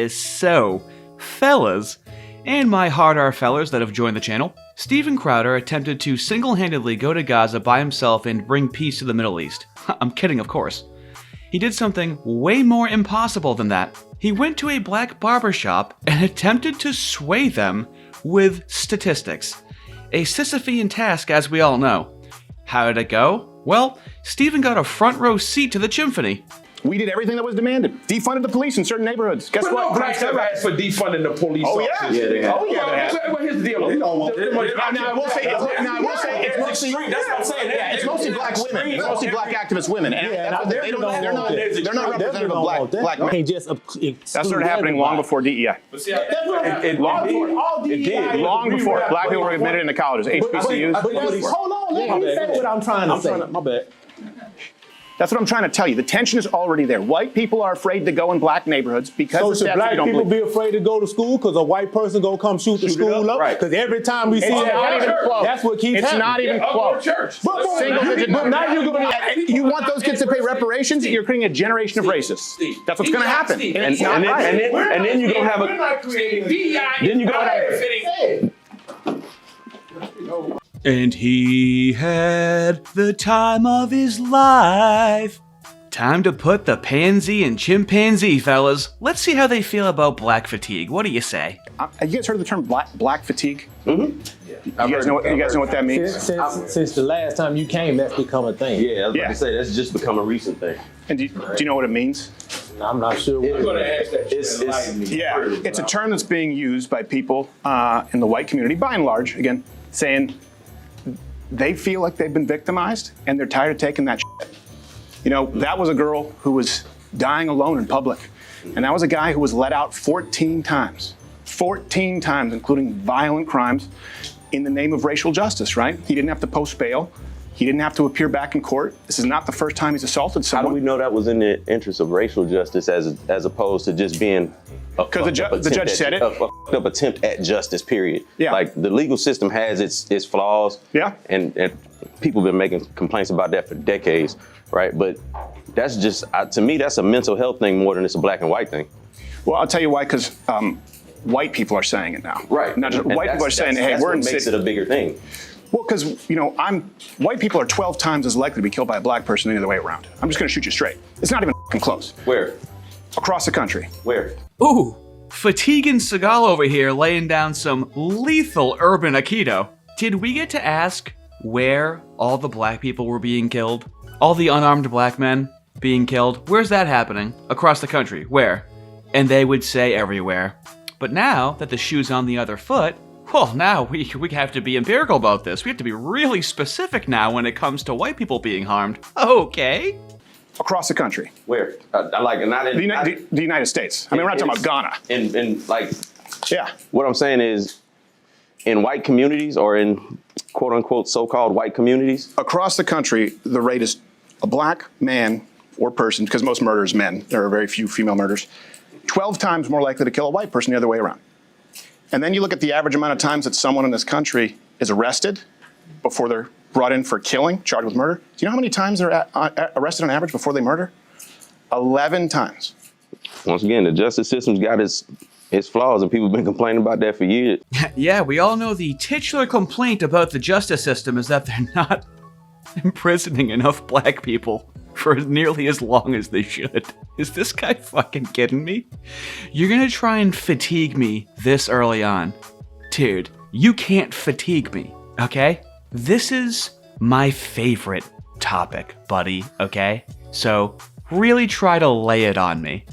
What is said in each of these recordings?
So, fellas, and my hard R fellers that have joined the channel, Steven Crowder attempted to single-handedly go to Gaza by himself and bring peace to the Middle East. I'm kidding, of course. He did something way more impossible than that. He went to a black barbershop and attempted to sway them with statistics. A Sisyphean task, as we all know. How did it go? Well, Steven got a front row seat to the symphony. We did everything that was demanded. Defunded the police in certain neighborhoods. Guess what? No blacks ever asked for defunding the police officers. Yeah, they have. Oh yeah. Well, here's the deal. Now I will say it's mostly. That's what I'm saying. Yeah, it's mostly black women. It's mostly black activist women, and they're not representative of black men. That started happening long before DEI. It did long before black people were admitted into colleges, HBCUs. Hold on, let me say what I'm trying to say. My bad. That's what I'm trying to tell you. The tension is already there. White people are afraid to go in black neighborhoods because so should black people be afraid to go to school because a white person gonna come shoot the school up? Because every time we see that, that's what keeps happening. It's not even close. But now you're going to. You want those kids to pay reparations? You're creating a generation of racists. That's what's going to happen. And then you're going to have a. We're not creating Then you're going to have. And he had the time of his life. Time to put the pansy in chimpanzee, fellas. Let's see how they feel about black fatigue. What do you say? Have you guys heard of the term black fatigue? Mm-hmm. Yeah. You guys know what that means? Since the last time you came, that's become a thing. Yeah, I was about to say, that's just become a recent thing. And do you know what it means? I'm not sure. I'm going to ask that. It's a term that's being used by people in the white community, by and large, again, saying they feel like they've been victimized and they're tired of taking that shit. You know, that was a girl who was dying alone in public. And that was a guy who was let out 14 times. 14 times, including violent crimes in the name of racial justice, right? He didn't have to post bail. He didn't have to appear back in court. This is not the first time he's assaulted someone. How do we know that was in the interest of racial justice as opposed to just being because the judge said it. A fucked up attempt at justice, period. Yeah. Like the legal system has its flaws. Yeah. And people have been making complaints about that for decades, right? But that's just, to me, that's a mental health thing more than it's a black and white thing. Well, I'll tell you why, because white people are saying it now. Right. Not just white people are saying, hey, we're in the city. That's what makes it a bigger thing. Well, because, you know, white people are 12 times as likely to be killed by a black person than the other way around. I'm just going to shoot you straight. It's not even close. Where? Across the country. Where? Ooh, Fatigue and Seagal over here laying down some lethal urban aikido. Did we get to ask where all the black people were being killed? All the unarmed black men being killed? Where's that happening? Across the country. Where? And they would say everywhere. But now that the shoe's on the other foot, well, now we have to be empirical about this. We have to be really specific now when it comes to white people being harmed. Okay. Across the country. Where? Not in the United States. I mean, we're not talking about Ghana. And like, yeah. What I'm saying is, in white communities or in quote unquote so-called white communities, across the country, the rate is a black man or person, because most murders men. There are very few female murders. 12 times more likely to kill a white person the other way around. And then you look at the average amount of times that someone in this country is arrested before they're brought in for killing, charged with murder. Do you know how many times they're arrested on average before they murder? 11 times. Once again, the justice system's got its flaws, and people have been complaining about that for years. Yeah, we all know the titular complaint about the justice system is that they're not imprisoning enough black people for nearly as long as they should. Is this guy fucking kidding me? You're gonna try and fatigue me this early on. Dude, you can't fatigue me, okay? This is my favorite topic, buddy, okay? So really try to lay it on me.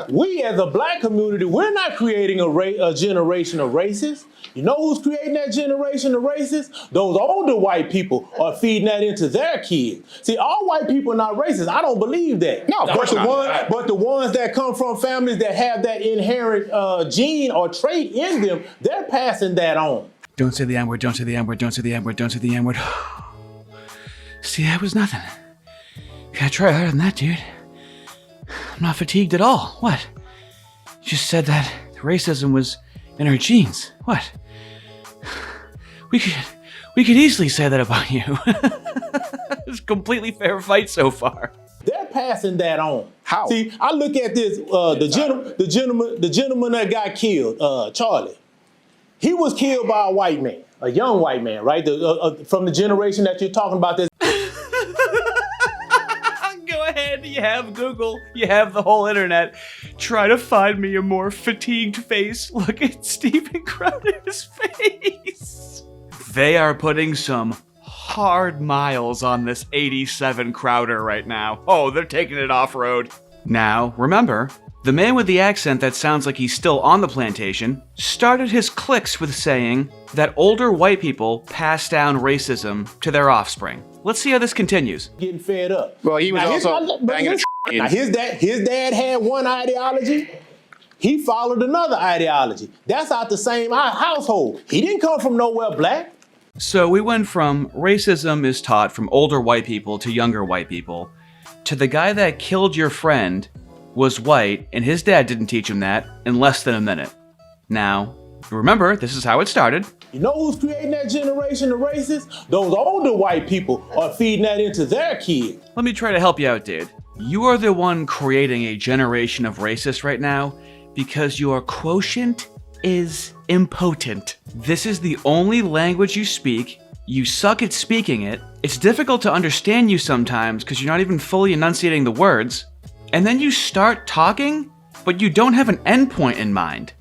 We as a black community, we're not creating a generation of racists. You know who's creating that generation of racists? Those older white people are feeding that into their kids. See, all white people are not racist. I don't believe that. No, of course not. But the ones that come from families that have that inherent gene or trait in them, they're passing that on. Don't say the N-word, don't say the N-word, don't say the N-word, don't say the N-word. See, that was nothing. You gotta try harder than that, dude. I'm not fatigued at all. What? You just said that racism was in our genes. What? We could easily say that about you. It's a completely fair fight so far. They're passing that on. How? See, I look at this, the gentleman that got killed, Charlie. He was killed by a white man, a young white man, right? From the generation that you're talking about. This. Go ahead, you have Google, you have the whole internet. Try to find me a more fatigued face. Look at Steven Crowder's face. They are putting some hard miles on this 87 Crowder right now. Oh, they're taking it off-road. Now, remember, the man with the accent that sounds like he's still on the plantation started his clicks with saying that older white people pass down racism to their offspring. Let's see how this continues. Getting fed up. Well, he was also banging a Now, his dad had one ideology. He followed another ideology. That's out the same household. He didn't come from nowhere black. So we went from racism is taught from older white people to younger white people, to the guy that killed your friend was white and his dad didn't teach him that in less than a minute. Now, remember, this is how it started. You know who's creating that generation of racists? Those older white people are feeding that into their kids. Let me try to help you out, dude. You are the one creating a generation of racists right now because your quotient is impotent. This is the only language you speak. You suck at speaking it. It's difficult to understand you sometimes because you're not even fully enunciating the words. And then you start talking, but you don't have an endpoint in mind.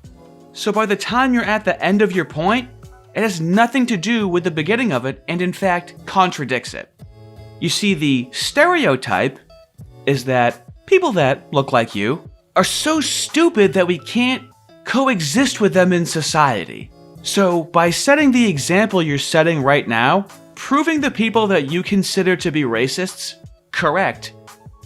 So by the time you're at the end of your point, it has nothing to do with the beginning of it and in fact contradicts it. You see, the stereotype is that people that look like you are so stupid that we can't coexist with them in society. So by setting the example you're setting right now, proving the people that you consider to be racists correct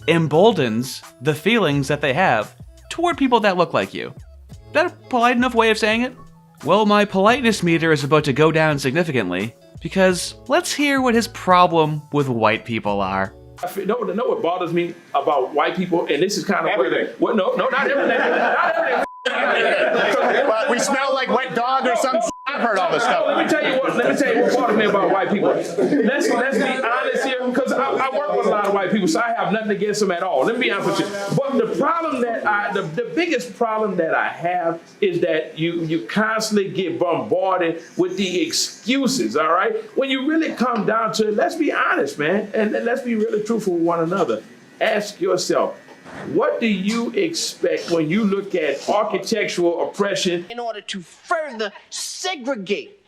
emboldens the feelings that they have toward people that look like you. Is that a polite enough way of saying it? Well, my politeness meter is about to go down significantly because let's hear what his problem with white people are. Know what bothers me about white people, and this is kind of everything. What? No, not everything. Not everything. But we smell like wet dog or something. I've heard all this stuff. Let me tell you what bothers me about white people. Let's be honest here, because I work with a lot of white people, so I have nothing against them at all. Let me be honest with you. But the problem that the biggest problem that I have is that you constantly get bombarded with the excuses. All right, when you really come down to it, let's be honest, man, and let's be really truthful with one another. Ask yourself, what do you expect when you look at architectural oppression? In order to further segregate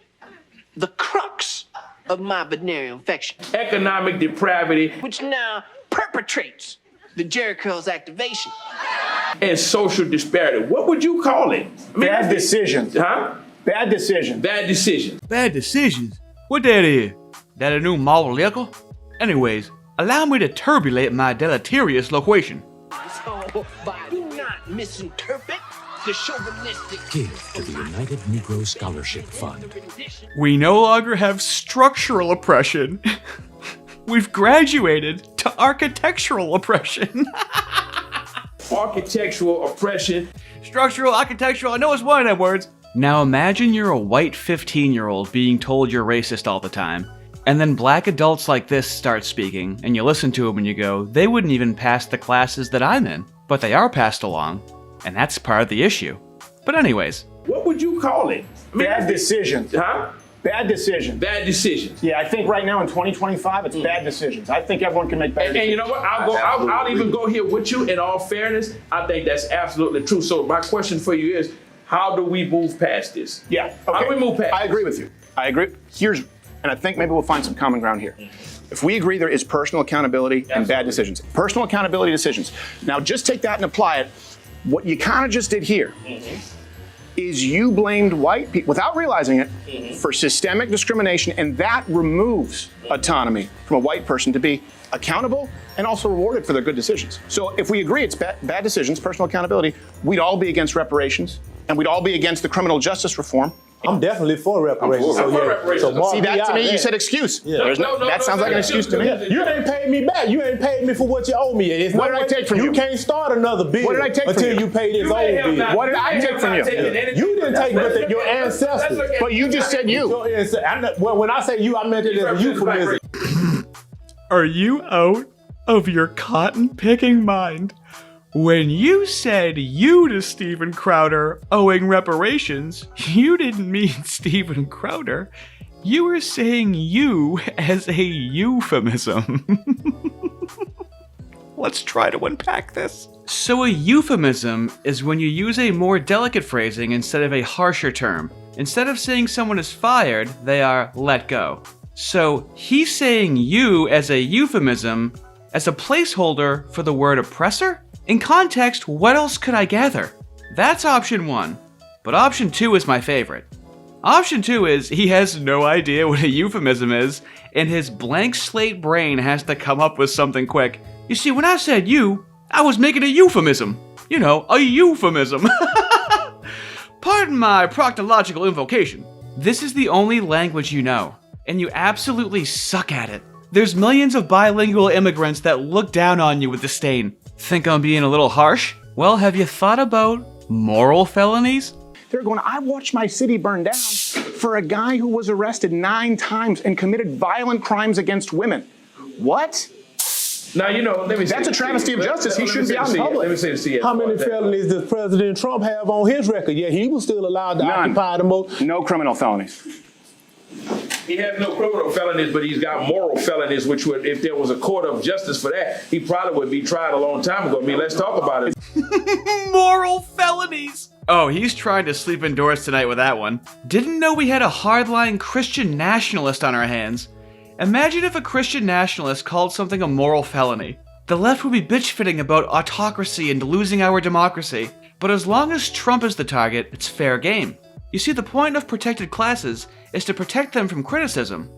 the crux of my venereal infection, Economic depravity, which now perpetrates the Jerry Curls activation. And social disparity. What would you call it? Bad decisions. Huh? Bad decisions. Bad decisions. Bad decisions? What that is? That a new model vehicle? Anyways, allow me to turbulate my deleterious loquation. So, do not misinterpret the chauvinistic Give to the United Negro Scholarship Fund. We no longer have structural oppression. We've graduated to architectural oppression. Architectural oppression. Structural, architectural, I know it's one of them words. Now imagine you're a white 15-year-old being told you're racist all the time. And then black adults like this start speaking, and you listen to them and you go, they wouldn't even pass the classes that I'm in, but they are passed along, and that's part of the issue. But anyways. What would you call it? Bad decisions. Huh? Bad decisions. Bad decisions. Yeah, I think right now in 2025, it's bad decisions. I think everyone can make bad decisions. And you know what? I'll even go here with you. In all fairness, I think that's absolutely true. So my question for you is, how do we move past this? Yeah. Okay. How do we move past I agree with you. I agree. And I think maybe we'll find some common ground here. If we agree there is personal accountability and bad decisions. Personal accountability decisions. Now just take that and apply it. What you kind of just did here is you blamed white people, without realizing it, for systemic discrimination, and that removes autonomy from a white person to be accountable and also rewarded for their good decisions. So if we agree it's bad decisions, personal accountability, we'd all be against reparations, and we'd all be against the criminal justice reform. I'm definitely for reparations. I'm for reparations. So See, that to me, you said excuse. Yeah. That sounds like an excuse to me. You ain't paid me back. You ain't paid me for what you owe me. It's What did I take from you? You can't start another bill What did I take from until you? you pay this old bill. What did I take from you? You didn't take but your ancestors. But you just said you. Well, when I say you, I meant it as a euphemism. Are you out of your cotton-picking mind? When you said you to Steven Crowder owing reparations, you didn't mean Steven Crowder. You were saying you as a euphemism. Let's try to unpack this. So a euphemism is when you use a more delicate phrasing instead of a harsher term. Instead of saying someone is fired, they are let go. So he's saying you as a euphemism as a placeholder for the word oppressor? In context, what else could I gather? That's option 1. But option 2 is my favorite. Option 2 is he has no idea what a euphemism is, and his blank slate brain has to come up with something quick. You see, when I said you, I was making a euphemism. You know, a euphemism. Pardon my proctological invocation. This is the only language you know, and you absolutely suck at it. There's millions of bilingual immigrants that look down on you with disdain. Think I'm being a little harsh? Well, have you thought about moral felonies? They're going, I watched my city burn down for a guy who was arrested 9 times and committed violent crimes against women. What? Now, you know, let me say That's a travesty of justice. He shouldn't be out in public. Let me say this. How many felonies does President Trump have on his record? Yeah, he was still allowed to occupy the most. No criminal felonies. He has no criminal felonies, but he's got moral felonies, which would, if there was a court of justice for that, he probably would be tried a long time ago. I mean, let's talk about it. Moral felonies. Oh, he's trying to sleep indoors tonight with that one. Didn't know we had a hardline Christian nationalist on our hands. Imagine if a Christian nationalist called something a moral felony. The left would be bitch-fitting about autocracy and losing our democracy. But as long as Trump is the target, it's fair game. You see, the point of protected classes is to protect them from criticism,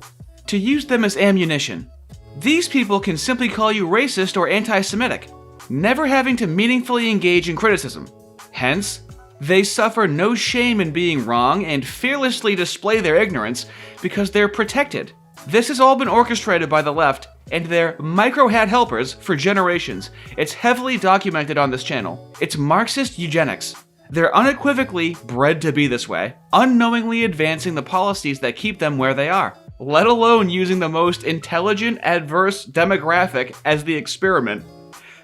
to use them as ammunition. These people can simply call you racist or anti-Semitic, never having to meaningfully engage in criticism. Hence, they suffer no shame in being wrong and fearlessly display their ignorance because they're protected. This has all been orchestrated by the left and their micro-hat helpers for generations. It's heavily documented on this channel. It's Marxist eugenics. They're unequivocally bred to be this way, unknowingly advancing the policies that keep them where they are, let alone using the most intelligent, adverse demographic as the experiment.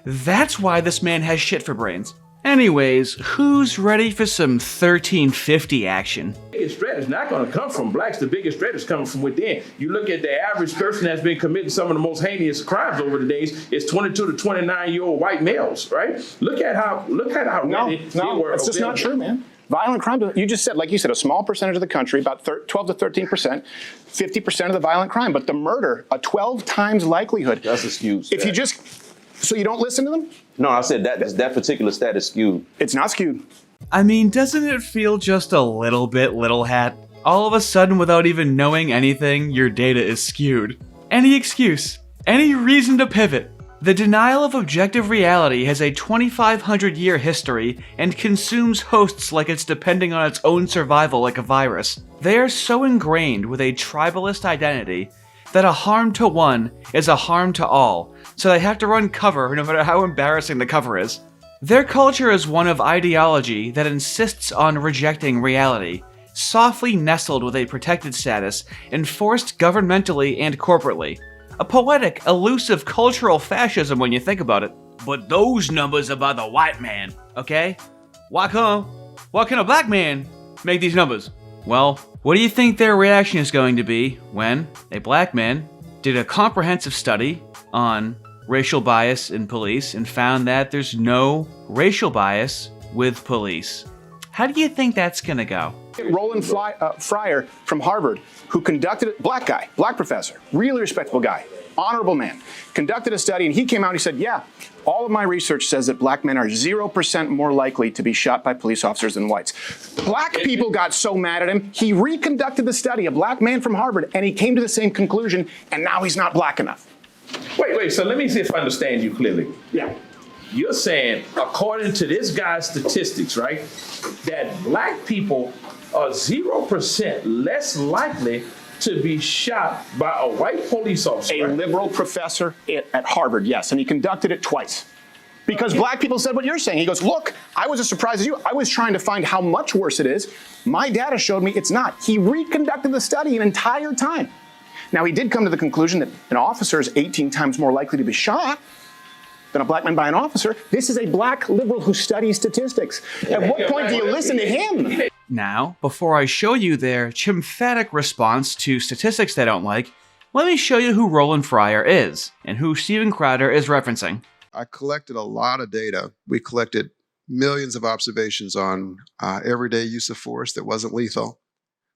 That's why this man has shit for brains. Anyways, who's ready for some 1350 action? The biggest threat is not going to come from blacks. The biggest threat is coming from within. You look at the average person that's been committing some of the most heinous crimes over the days. It's 22 to 29-year-old white males, right? Look at how No, it's just not true, man. Violent crime, you just said, like you said, a small percentage of the country, about 12 to 13%, 50% of the violent crime, but the murder, a 12 times likelihood. That's excused. If you just, so you don't listen to them? No, I said that particular stat is skewed. It's not skewed. I mean, doesn't it feel just a little bit little hat? All of a sudden, without even knowing anything, your data is skewed. Any excuse, any reason to pivot. The denial of objective reality has a 2,500-year history and consumes hosts like it's depending on its own survival like a virus. They are so ingrained with a tribalist identity that a harm to one is a harm to all, so they have to run cover no matter how embarrassing the cover is. Their culture is one of ideology that insists on rejecting reality, softly nestled with a protected status, enforced governmentally and corporately. A poetic, elusive cultural fascism when you think about it. But those numbers are by the white man, okay? Why can a black man make these numbers? Well, what do you think their reaction is going to be when a black man did a comprehensive study on racial bias in police and found that there's no racial bias with police? How do you think that's gonna go? Roland Fryer from Harvard, who conducted, black guy, black professor, really respectable guy, honorable man, conducted a study, and he came out and he said, yeah, all of my research says that black men are 0% more likely to be shot by police officers than whites. Black people got so mad at him, he reconducted the study, a black man from Harvard, and he came to the same conclusion, and now he's not black enough. Wait, so let me see if I understand you clearly. Yeah. You're saying, according to this guy's statistics, right, that black people are 0% less likely to be shot by a white police officer. A liberal professor at Harvard, yes, and he conducted it twice. Because black people said what you're saying. He goes, look, I was as surprised as you. I was trying to find how much worse it is. My data showed me it's not. He reconducted the study an entire time. Now, he did come to the conclusion that an officer is 18 times more likely to be shot, than a black man by an officer. This is a black liberal who studies statistics. At what point do you listen to him? Now, before I show you their chimphanic response to statistics they don't like, let me show you who Roland Fryer is, and who Steven Crowder is referencing. I collected a lot of data. We collected millions of observations on everyday use of force that wasn't lethal.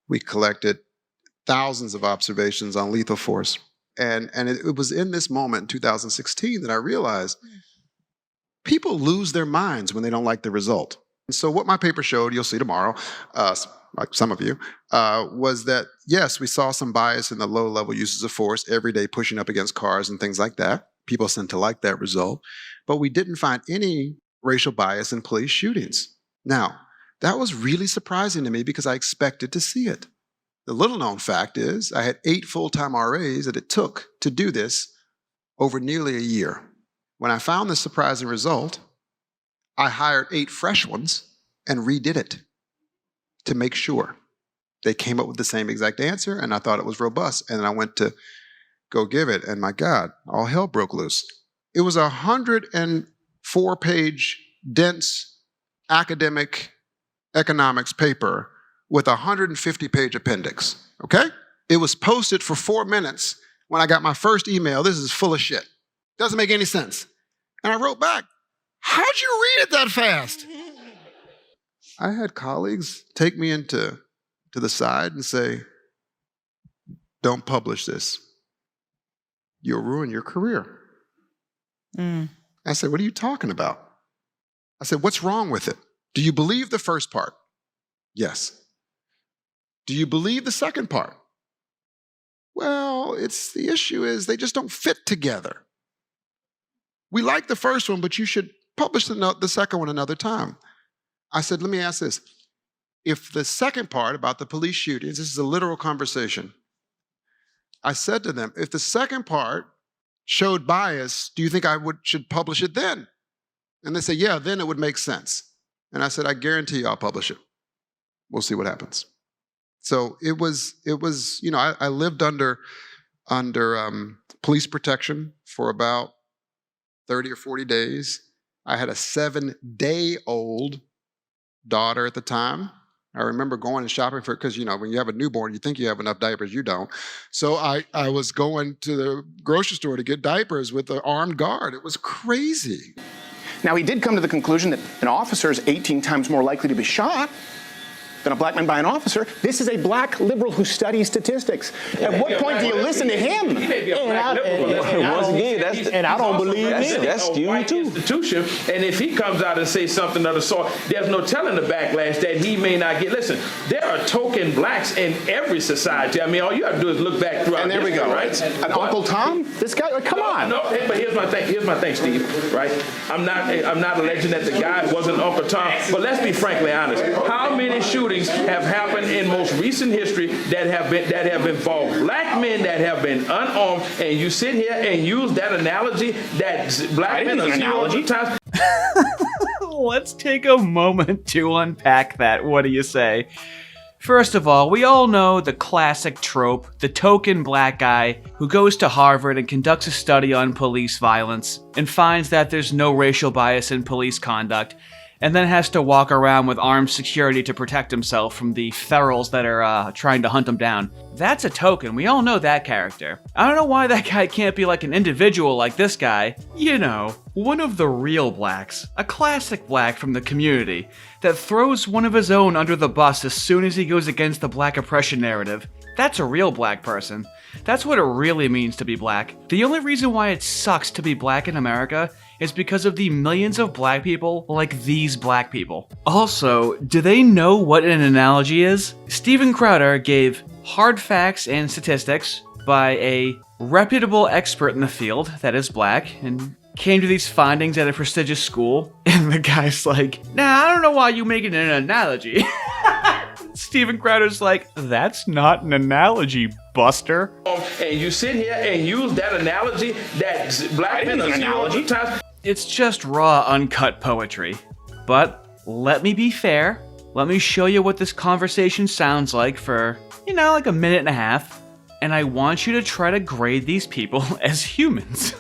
We collected thousands of observations on lethal force. And it was in this moment in 2016 that I realized people lose their minds when they don't like the result. And so what my paper showed, you'll see tomorrow, like some of you, was that, yes, we saw some bias in the low-level uses of force, every day pushing up against cars and things like that. People seem to like that result. But we didn't find any racial bias in police shootings. Now, that was really surprising to me because I expected to see it. The little-known fact is I had 8 full-time RAs that it took to do this over nearly a year. When I found this surprising result, I hired 8 fresh ones and redid it to make sure. They came up with the same exact answer, and I thought it was robust. And I went to go give it, and my God, all hell broke loose. It was a 104-page, dense academic economics paper with a 150-page appendix, okay? It was posted for 4 minutes when I got my first email. This is full of shit. Doesn't make any sense. And I wrote back, how'd you read it that fast? I had colleagues take me to the side and say, don't publish this. You'll ruin your career. I said, what are you talking about? I said, what's wrong with it? Do you believe the first part? Yes. Do you believe the second part? Well, the issue is they just don't fit together. We like the first one, but you should publish the second one another time. I said, let me ask this. If the second part about the police shootings, this is a literal conversation. I said to them, if the second part showed bias, do you think I should publish it then? And they said, yeah, then it would make sense. And I said, I guarantee you I'll publish it. We'll see what happens. So it was, you know, I lived under police protection for about 30 or 40 days. I had a 7-day-old daughter at the time. I remember going and shopping for it because, you know, when you have a newborn, you think you have enough diapers, you don't. So I was going to the grocery store to get diapers with an armed guard. It was crazy. Now, he did come to the conclusion that an officer is 18 times more likely to be shot than a black man by an officer. This is a black liberal who studies statistics. At what point do you listen to him? He may be a black liberal, And I don't believe him. That's skewed too. Institution, and if he comes out and says something of the sort, there's no telling the backlash that he may not get. Listen, there are token blacks in every society. I mean, all you have to do is look back throughout. And there we go, right? And Uncle Tom? This guy, come on. No, but here's my thing, Steve. Right? I'm not alleging that the guy wasn't Uncle Tom, but let's be frankly honest. How many shootings have happened in most recent history that have involved black men that have been unarmed, and you sit here and use that analogy that black men are analogy times. Let's take a moment to unpack that. What do you say? First of all, we all know the classic trope, the token black guy who goes to Harvard and conducts a study on police violence and finds that there's no racial bias in police conduct, and then has to walk around with armed security to protect himself from the ferals that are trying to hunt him down. That's a token. We all know that character. I don't know why that guy can't be like an individual like this guy. You know, one of the real blacks. A classic black from the community that throws one of his own under the bus as soon as he goes against the black oppression narrative. That's a real black person. That's what it really means to be black. The only reason why it sucks to be black in America is because of the millions of black people like these black people. Also, do they know what an analogy is? Steven Crowder gave hard facts and statistics by a reputable expert in the field that is black and came to these findings at a prestigious school, and the guy's like, nah, I don't know why you making an analogy. Steven Crowder's like, that's not an analogy, Buster. And you sit here and use that analogy that black men are analogy times. It's just raw, uncut poetry. But let me be fair. Let me show you what this conversation sounds like for, you know, like a minute and a half. And I want you to try to grade these people as humans.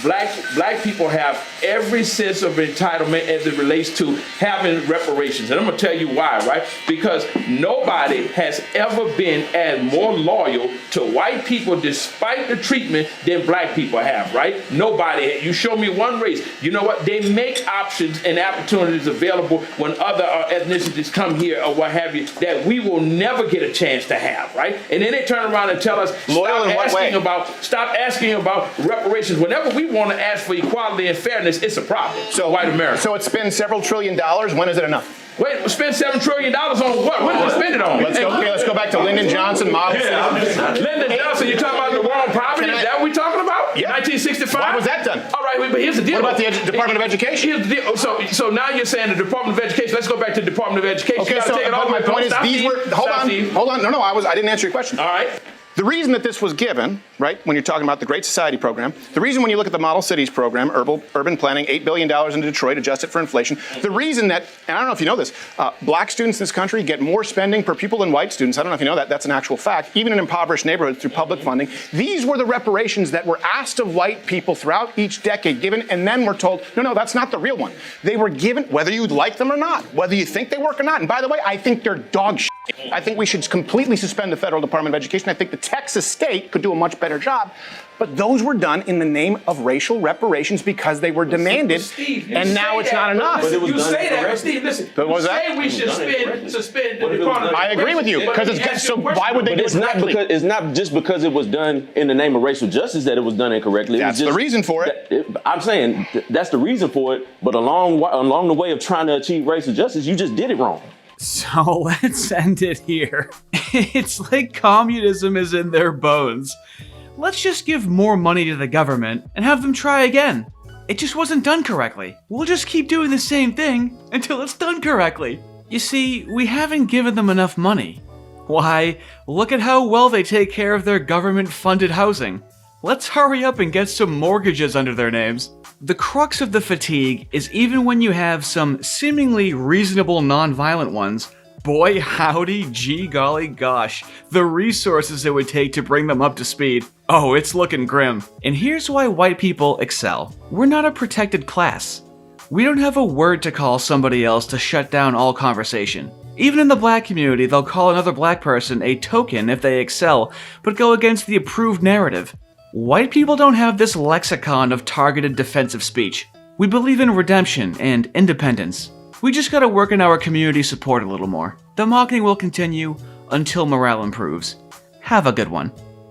black people have every sense of entitlement as it relates to having reparations. And I'm going to tell you why, right? Because nobody has ever been as more loyal to white people despite the treatment than black people have, right? Nobody. You show me one race. You know what? They make options and opportunities available when other ethnicities come here or what have you that we will never get a chance to have, right? And then they turn around and tell us, stop asking about reparations. Whenever we want to ask for equality and fairness, it's a problem. So white America. So it spends several $1 trillion. When is it enough? Wait, spend $7 trillion on what? What did we spend it on? Let's go back to Lyndon Johnson model. Lyndon Johnson, you're talking about the war on poverty? Is that what we're talking about? Yeah. 1965? Why was that done? All right, but here's the deal. What about the Department of Education? Here's the deal. So now you're saying the Department of Education. Let's go back to the Department of Education. Okay, so my point is hold on. No, I didn't answer your question. All right. The reason that this was given, right, when you're talking about the Great Society program, the reason when you look at the Model Cities program, urban planning, $8 billion into Detroit, adjusted for inflation, the reason that, and I don't know if you know this, black students in this country get more spending per pupil than white students. I don't know if you know that. That's an actual fact. Even in impoverished neighborhoods through public funding. These were the reparations that were asked of white people throughout each decade given, and then we're told, no, that's not the real one. They were given, whether you like them or not, whether you think they work or not. And by the way, I think they're dog shit. I think we should completely suspend the federal Department of Education. I think the Texas state could do a much better job. But those were done in the name of racial reparations because they were demanded, Steve, and now it's not enough. Listen, you say that, but Steve, listen. You say we should suspend the Department of Education. I agree with you, because so why would they do it correctly? It's not just because it was done in the name of racial justice that it was done incorrectly. That's the reason for it. I'm saying that's the reason for it, but along the way of trying to achieve racial justice, you just did it wrong. So let's end it here. It's like communism is in their bones. Let's just give more money to the government and have them try again. It just wasn't done correctly. We'll just keep doing the same thing until it's done correctly. You see, we haven't given them enough money. Why, look at how well they take care of their government-funded housing. Let's hurry up and get some mortgages under their names. The crux of the fatigue is even when you have some seemingly reasonable non-violent ones, boy howdy gee golly gosh, the resources it would take to bring them up to speed. Oh, it's looking grim. And here's why white people excel. We're not a protected class. We don't have a word to call somebody else to shut down all conversation. Even in the black community, they'll call another black person a token if they excel, but go against the approved narrative. White people don't have this lexicon of targeted defensive speech. We believe in redemption and independence. We just gotta work in our community support a little more. The mocking will continue until morale improves. Have a good one.